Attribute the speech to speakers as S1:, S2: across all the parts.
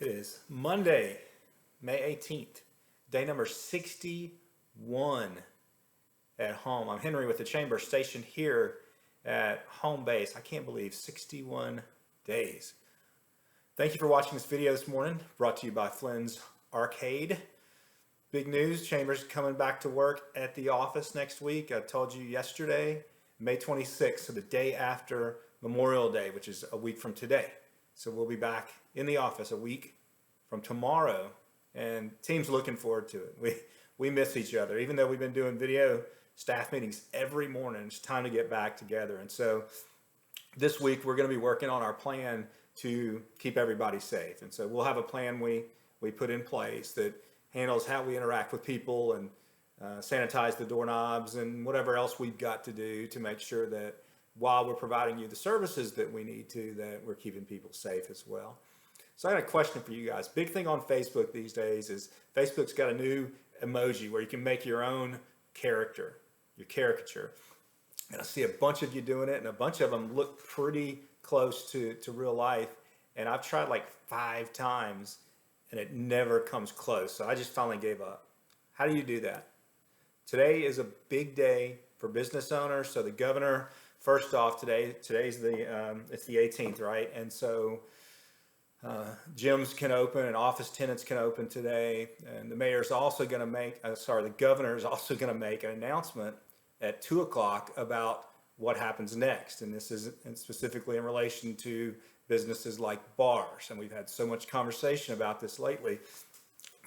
S1: It is Monday, May 18th, day number 61 at home. I'm Henry with the Chamber stationed here at home base. I can't believe 61 days. Thank you for watching this video this morning, brought to you by Flynn's Arcade. Big news, Chamber's coming back to work at the office next week. I told you yesterday, May 26th, so the day after Memorial Day, which is a week from today. So we'll be back in the office a week from tomorrow, and team's looking forward to it. We miss each other. Even though we've been doing video staff meetings every morning, it's time to get back together. And so this week we're going to be working on our plan to keep everybody safe. And so we'll have a plan we put in place that handles how we interact with people and sanitize the doorknobs and whatever else we've got to do to make sure that while we're providing you the services that we need to, that we're keeping people safe as well. So I got a question for you guys. Big thing on Facebook these days is Facebook's got a new emoji where you can make your own character, your caricature. And I see a bunch of you doing it, and a bunch of them look pretty close to real life. And I've tried like 5 times, and it never comes close. So I just finally gave up. How do you do that? Today is a big day for business owners. So the governor, first off, today's it's the 18th, right? And so gyms can open and office tenants can open today. And the mayor's also going to make, the governor is also going to make an announcement at 2 o'clock about what happens next. And this is specifically in relation to businesses like bars. And we've had so much conversation about this lately.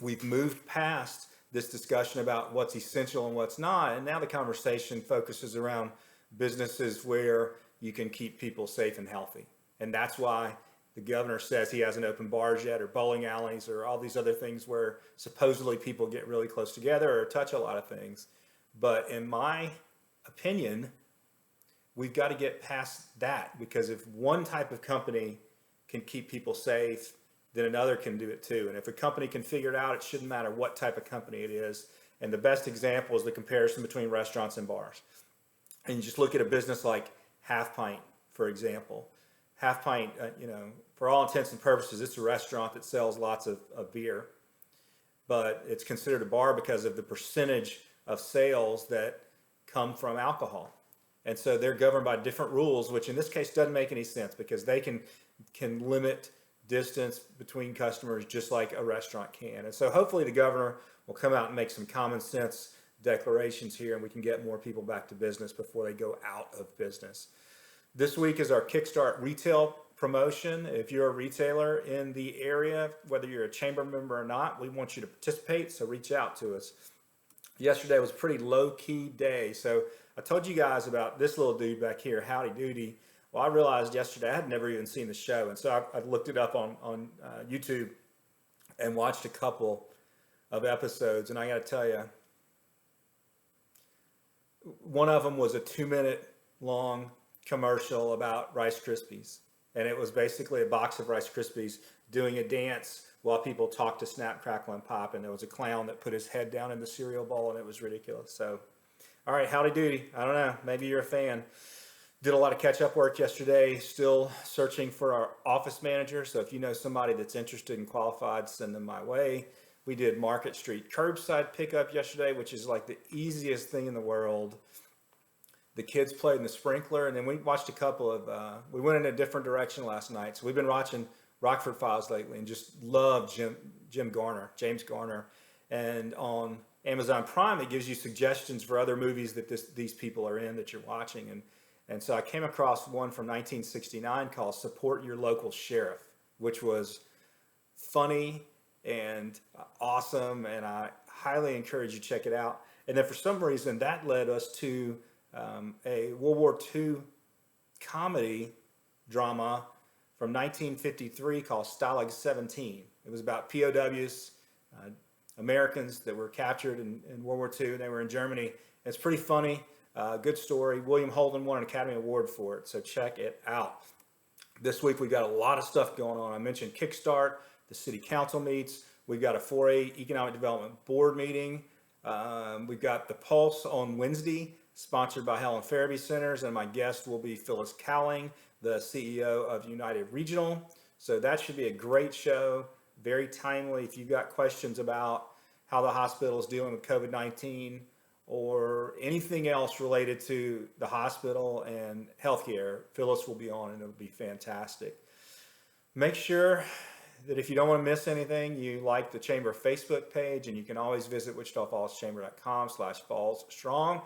S1: We've moved past this discussion about what's essential and what's not. And now the conversation focuses around businesses where you can keep people safe and healthy. And that's why the governor says he hasn't opened bars yet, or bowling alleys, or all these other things where supposedly people get really close together or touch a lot of things. But in my opinion, we've got to get past that, because if one type of company can keep people safe, then another can do it too. And if a company can figure it out, it shouldn't matter what type of company it is. And the best example is the comparison between restaurants and bars. And you just look at a business like Half Pint, for example. Half Pint, for all intents and purposes, it's a restaurant that sells lots of beer, but it's considered a bar because of the percentage of sales that come from alcohol. And so they're governed by different rules, which in this case doesn't make any sense, because they can limit distance between customers just like a restaurant can. And so hopefully the governor will come out and make some common sense declarations here, and we can get more people back to business before they go out of business. This week is our Kickstart retail promotion. If you're a retailer in the area, whether you're a chamber member or not, we want you to participate, so reach out to us. Yesterday was a pretty low-key day, so I told you guys about this little dude back here, Howdy Doody. Well, I realized yesterday I had never even seen the show, and so I looked it up on YouTube and watched a couple of episodes, and I got to tell you, one of them was a 2-minute long commercial about Rice Krispies, and it was basically a box of Rice Krispies doing a dance while people talked to Snap, Crackle, and Pop, and there was a clown that put his head down in the cereal bowl, and it was ridiculous. So, all right, Howdy Doody. I don't know, maybe you're a fan. Did a lot of catch-up work yesterday, still searching for our office manager, so if you know somebody that's interested and qualified, send them my way. We did Market Street curbside pickup yesterday, which is like the easiest thing in the world. The kids played in the sprinkler, and then we watched a couple of, we went in a different direction last night. So we've been watching Rockford Files lately and just love James Garner. And on Amazon Prime, it gives you suggestions for other movies that these people are in that you're watching. And so I came across one from 1969 called Support Your Local Sheriff, which was funny and awesome, and I highly encourage you to check it out. And then for some reason, that led us to a World War II comedy drama from 1953 called Stalag 17. It was about POWs, Americans that were captured in World War II. They were in Germany. It's pretty funny, good story. William Holden won an Academy Award for it, so check it out. This week we've got a lot of stuff going on. I mentioned Kickstart, the city council meets. We've got a 4A Economic Development Board meeting. We've got the Pulse on Wednesday, sponsored by Helen Farabee Centers, and my guest will be Phyllis Cowling, the CEO of United Regional. So that should be a great show. very timely. If you've got questions about how the hospital is dealing with COVID-19 or anything else related to the hospital and healthcare, Phyllis will be on and it'll be fantastic. Make sure that if you don't want to miss anything, you like the Chamber Facebook page, and you can always visit wichitafallschamber.com/fallsstrong.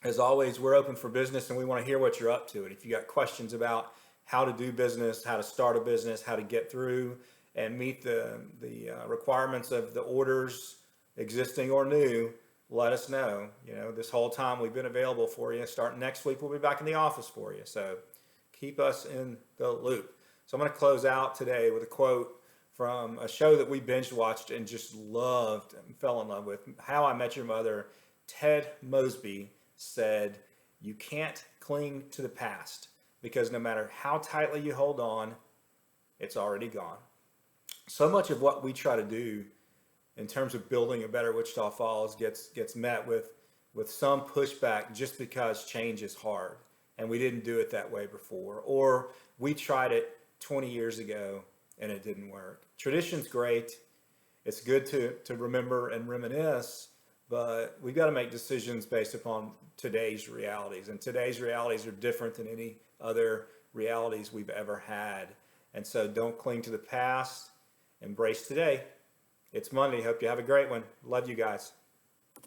S1: As always, we're open for business and we want to hear what you're up to. And if you got questions about how to do business, how to start a business, how to get through and meet the requirements of the orders, existing or new, let us know. You know, this whole time we've been available for you. Starting next week, we'll be back in the office for you. So keep us in the loop. So I'm going to close out today with a quote from a show that we binge watched and just loved and fell in love with, How I Met Your Mother. Ted Mosby said, "You can't cling to the past because no matter how tightly you hold on, it's already gone." So much of what we try to do in terms of building a better Wichita Falls gets met with some pushback just because change is hard and we didn't do it that way before, or we tried it 20 years ago and it didn't work. Tradition's great. It's good to remember and reminisce, but we've got to make decisions based upon today's realities, and today's realities are different than any other realities we've ever had. And so don't cling to the past. Embrace today. It's Monday. Hope you have a great one. Love you guys.